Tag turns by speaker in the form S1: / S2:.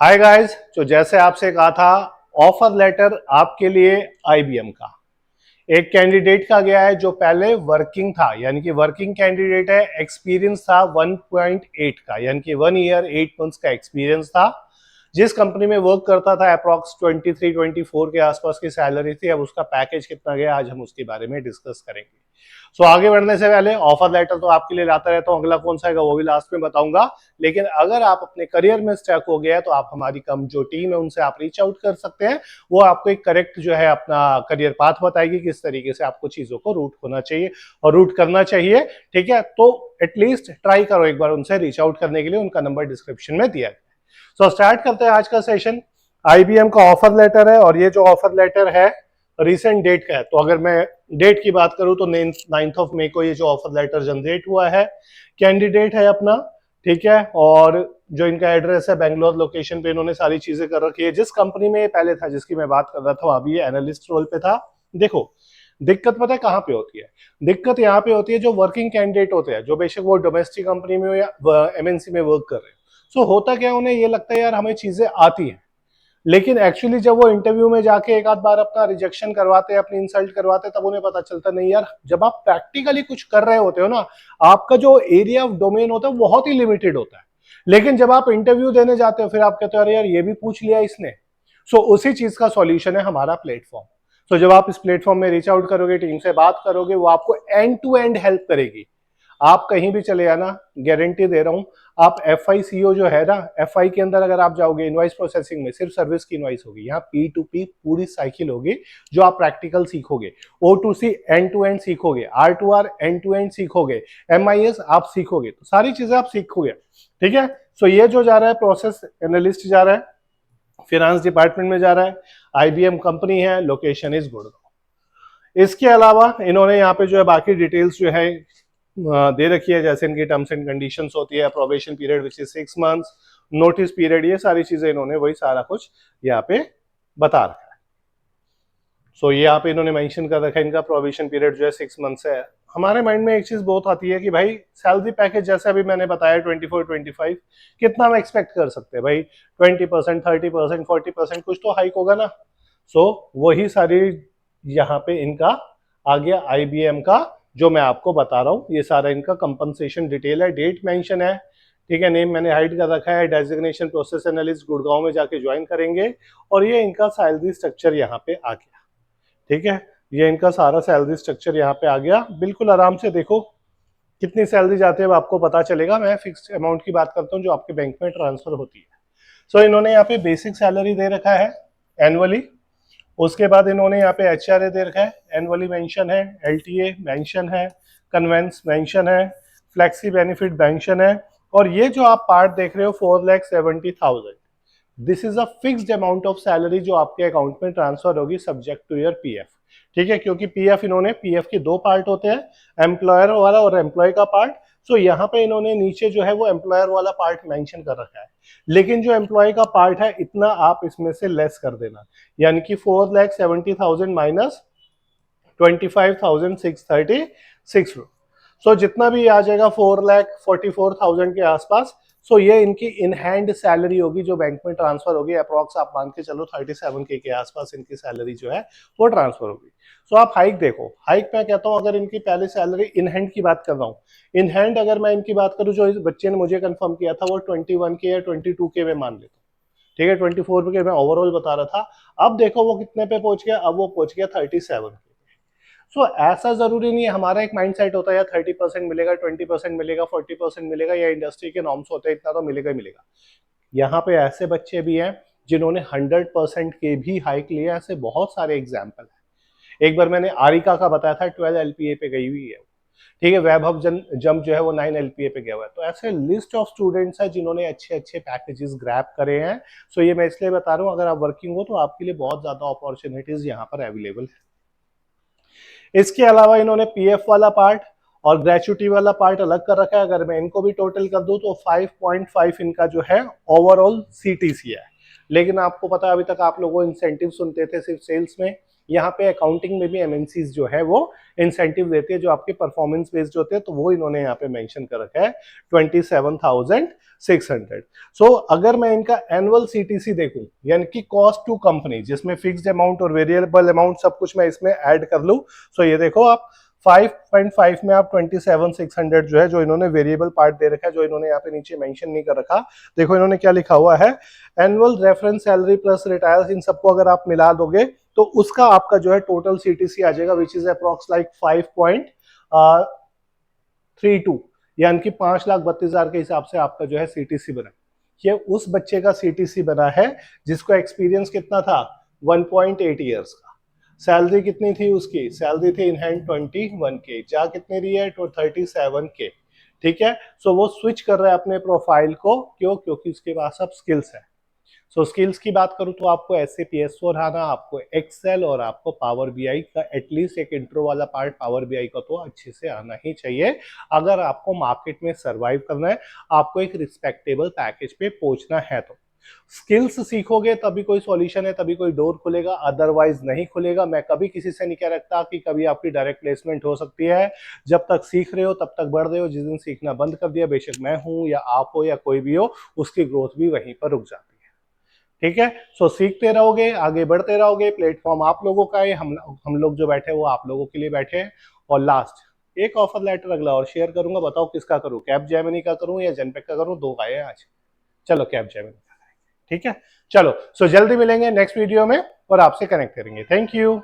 S1: Hi guys, तो जैसे आपसे कहा था ऑफर लेटर आपके लिए आईबीएम का एक कैंडिडेट का गया है जो पहले वर्किंग था, यानी कि वर्किंग कैंडिडेट है। एक्सपीरियंस था 1.8 का, यानी कि 1 ईयर 8 मंथ्स का एक्सपीरियंस था। जिस कंपनी में वर्क करता था अप्रॉक्स 23-24 के आसपास की सैलरी थी। अब उसका पैकेज कितना गया आज हम उसके बारे में डिस्कस करेंगे। सो आगे बढ़ने से पहले ऑफर लेटर तो आपके लिए लाता रहता हूँ, अगला कौन सा आएगा वो भी लास्ट में बताऊंगा। लेकिन अगर आप अपने करियर में स्टक हो गया है तो आप हमारी कम जो टीम है उनसे आप रीच आउट कर सकते हैं। वो आपको एक करेक्ट जो है अपना करियर पाथ बताएगी, किस तरीके से आपको चीजों को रूट होना चाहिए और रूट करना चाहिए। ठीक है, तो एटलीस्ट ट्राई करो एक बार उनसे रीच आउट करने के लिए, उनका नंबर डिस्क्रिप्शन में दिया गया। सो स्टार्ट करते हैं आज का सेशन। आईबीएम का ऑफर लेटर है और ये जो ऑफर लेटर है रिसेंट डेट का है। तो अगर मैं डेट की बात करूं तो 9 मई को ये जो ऑफर लेटर जनरेट हुआ है। कैंडिडेट है अपना, ठीक है, और जो इनका एड्रेस है बेंगलोर लोकेशन पे इन्होंने सारी चीजें कर रखी है। जिस कंपनी में ये पहले था, जिसकी मैं बात कर रहा था, अभी ये एनालिस्ट रोल पे था। देखो दिक्कत पता है कहाँ पे होती है? दिक्कत यहाँ पे होती है जो वर्किंग कैंडिडेट होते हैं, जो बेशक वो डोमेस्टिक कंपनी में हो या एमएनसी में वर्क कर रहे हैं। सो होता क्या, उन्हें ये लगता है यार हमें चीजें आती हैं, लेकिन एक्चुअली जब वो इंटरव्यू में जाके एक आध बार अपना रिजेक्शन करवाते हैं, अपनी इंसल्ट करवाते हैं, तब उन्हें पता चलता नहीं यार, जब आप प्रैक्टिकली कुछ कर रहे होते हो ना, आपका जो एरिया ऑफ डोमेन होता है बहुत ही लिमिटेड होता है। लेकिन जब आप इंटरव्यू देने जाते हो फिर आप कहते हो अरे यार ये भी पूछ लिया इसने। सो उसी चीज का सॉल्यूशन है हमारा प्लेटफॉर्म। तो जब आप इस प्लेटफॉर्म में रीच आउट करोगे, टीम से बात करोगे, वो आपको एंड टू एंड हेल्प करेगी। आप कहीं भी चले जाना, गारंटी दे रहा हूं। आप FICO जो है ना, FI के अंदर अगर आप जाओगे, इनवाइस प्रोसेसिंग में सिर्फ सर्विस की इनवाइस होगी। यहाँ P2P पूरी साइकिल होगी जो आप प्रैक्टिकल सीखोगे। O2C एंड टू एंड सीखोगे, R2R एंड टू एंड सीखोगे, MIS आप सीखोगे, तो सारी चीजें आप सीखोगे। ठीक है, सो ये जो जा रहा है प्रोसेस एनालिस्ट जा रहा है, फिनेंस डिपार्टमेंट में जा रहा है, IBM कंपनी है, लोकेशन इज गुड़गांव। इसके अलावा इन्होंने यहाँ पे जो है बाकी डिटेल्स जो है दे रखी है, जैसे इनकी टर्म्स एंड कंडीशंस होती है, probation period which is 6 months, notice period, ये सारी चीजें इन्होंने वही सारा कुछ यहाँ पे बता रखा है। सो ये यहाँ पे इन्होंने मेंशन कर रखा है, इनका प्रोबेशन पीरियड जो है 6 मंथ्स है। हमारे माइंड में एक चीज बहुत आती है कि भाई सैलरी पैकेज जैसे अभी मैंने बताया 24-25, कितना हम एक्सपेक्ट कर सकते हैं भाई? 20%, 30%, 40% कुछ तो हाइक होगा ना। सो वही सारी यहाँ पे इनका आ गया IBM का, जो मैं आपको बता रहा हूँ। ये सारा इनका कंपनसेशन डिटेल है, डेट मेंशन है, ठीक है, नेम मैंने हाइड कर रखा है, डेजिग्नेशन प्रोसेस एनालिस्ट गुड़गांव में जाके ज्वाइन करेंगे। और ये इनका सैलरी स्ट्रक्चर यहाँ पे आ गया। ठीक है, ये इनका सारा सैलरी स्ट्रक्चर यहाँ पे आ गया। बिल्कुल आराम से देखो कितनी सैलरी जाती है अब आपको पता चलेगा। मैं फिक्स्ड अमाउंट की बात करता हूँ जो आपके बैंक में ट्रांसफर होती है। सो इन्होंने यहाँ पे बेसिक सैलरी दे रखा है एनुअली। उसके बाद इन्होंने यहाँ पे HRA दे रखा है, एनुअली मेंशन है, LTA मेंशन है, कन्वेंस मेंशन है, फ्लेक्सी बेनिफिट मेंशन है। और ये जो आप पार्ट देख रहे हो 4,70,000, this is a fixed amount of salary जो आपके अकाउंट में ट्रांसफर होगी सब्जेक्ट टू योर PF। ठीक है, क्योंकि PF के दो पार्ट होते हैं, एम्प्लॉयर वाला और एम्प्लॉय का पार्ट। सो यहाँ पे इन्होंने नीचे जो है वो एम्प्लॉयर वाला पार्ट मेंशन कर रखा है, लेकिन जो एम्प्लॉय का पार्ट है इतना आप इसमें से लेस कर देना, यानी कि 4,70,000 माइनस 25,636। सो जितना भी आ जाएगा 4,44,000 के आसपास। सो ये इनकी इन हैंड सैलरी होगी जो बैंक में ट्रांसफर होगी। अप्रॉक्स आप मान के चलो 37K के आसपास इनकी सैलरी जो है वो ट्रांसफर होगी। सो आप हाइक देखो, हाइक मैं कहता हूं, अगर इनकी पहले सैलरी इन हैंड की बात कर रहा हूँ, इन हैंड अगर मैं इनकी बात करूँ, जो इस बच्चे ने मुझे कंफर्म किया था वो 21K या 22K में मान लेता हूँ। ठीक है, 24K मैं ओवरऑल बता रहा था। अब देखो वो कितने पे पहुंच गया, अब वो पहुंच गया 37K। सो ऐसा जरूरी नहीं है, हमारा एक माइंडसेट होता है या 30% मिलेगा, 20% मिलेगा, 40% मिलेगा, या इंडस्ट्री के नॉर्म्स होते हैं इतना तो मिलेगा ही मिलेगा। यहाँ पे ऐसे बच्चे भी हैं जिन्होंने 100% के भी हाइक लिया, ऐसे बहुत सारे एग्जाम्पल है। एक बार मैंने आरिका का बताया था, 12 LPA पे गई हुई है। ठीक है, वैभव जंप जो है वो 9 LPA पे गया हुआ है। तो ऐसे लिस्ट ऑफ स्टूडेंट्स है जिन्होंने अच्छे अच्छे पैकेजेस ग्रैब करे हैं। सो ये मैं इसलिए बता रहा हूँ, अगर आप वर्किंग हो तो आपके लिए बहुत ज्यादा अपॉर्चुनिटीज यहाँ पर अवेलेबल है। इसके अलावा इन्होंने PF वाला पार्ट और ग्रेचुटी वाला पार्ट अलग कर रखा है। अगर मैं इनको भी टोटल कर दूं तो 5.5 इनका जो है ओवरऑल CTC है। लेकिन आपको पता है अभी तक आप लोगों इंसेंटिव सुनते थे सिर्फ सेल्स में, यहाँ पे अकाउंटिंग में भी एमएनसीज जो है वो इंसेंटिव देती है जो आपके परफॉर्मेंस बेस्ड होते हैं, तो वो इन्होंने यहाँ पे मेंशन कर रखा है 27,600। सो अगर मैं इनका एनुअल सीटीसी देखूं, यानी कि कॉस्ट टू कंपनी, जिसमें फिक्स्ड अमाउंट और वेरिएबल अमाउंट सब कुछ मैं इसमें ऐड कर लूं, सो ये देखो आप 5.5 में आप 27,600 जो है, जो इन्होंने वेरिएबल पार्ट दे रखा है, जो इन्होंने यहाँ पे नीचे मेंशन नहीं कर रखा, देखो इन्होंने क्या लिखा हुआ है, annual reference salary plus retires, इन सबको अगर आप मिला दोगे तो उसका आपका जो है टोटल सीटीसी आ जाएगा विच इज अप्रॉक्स लाइक 5.32, यानी कि 5,32,000 के हिसाब से आपका जो है सीटीसी बना। ये उस बच्चे का सीटीसी बना है जिसको एक्सपीरियंस कितना था, 1.8 ईयर्स का। सैलरी कितनी थी उसकी, सैलरी थी इन हैंड 21K, जा कितने रही है तो 37K। ठीक है, सो वो स्विच कर रहा है अपने प्रोफाइल को, क्यों, क्योंकि उसके पास अब स्किल्स है। सो स्किल्स की बात करूं तो आपको SAP S4 आना, आपको एक्सेल और आपको पावर बीआई का एटलीस्ट एक इंट्रो वाला पार्ट पावर बीआई का तो अच्छे से आना ही चाहिए अगर आपको मार्केट में सरवाइव करना है, आपको एक रिस्पेक्टेबल पैकेज पे पहुंचना है। तो स्किल्स सीखोगे तभी कोई सॉल्यूशन है, तभी कोई डोर खुलेगा, अदरवाइज नहीं खुलेगा। मैं कभी किसी से नहीं कह रखता कि कभी आपकी डायरेक्ट प्लेसमेंट हो सकती है, जब तक सीख रहे हो तब तक बढ़ रहे हो, जिस दिन सीखना बंद कर दिया, बेशक मैं हूं या आप हो या कोई भी हो, उसकी ग्रोथ भी वहीं पर रुक जाती है। ठीक है, सो सीखते रहोगे, आगे बढ़ते रहोगे, प्लेटफॉर्म आप लोगों का है, हम लोग जो बैठे हैं वो आप लोगों के लिए बैठे हैं। और लास्ट एक ऑफर लेटर अगला और शेयर करूंगा, बताओ किसका करूं, कैपजेमिनी का करूं या जेनपेक का करूं, दो आए आज, चलो कैपजेमिनी का। ठीक है, चलो सो जल्दी मिलेंगे नेक्स्ट वीडियो में और आपसे कनेक्ट करेंगे। Thank you.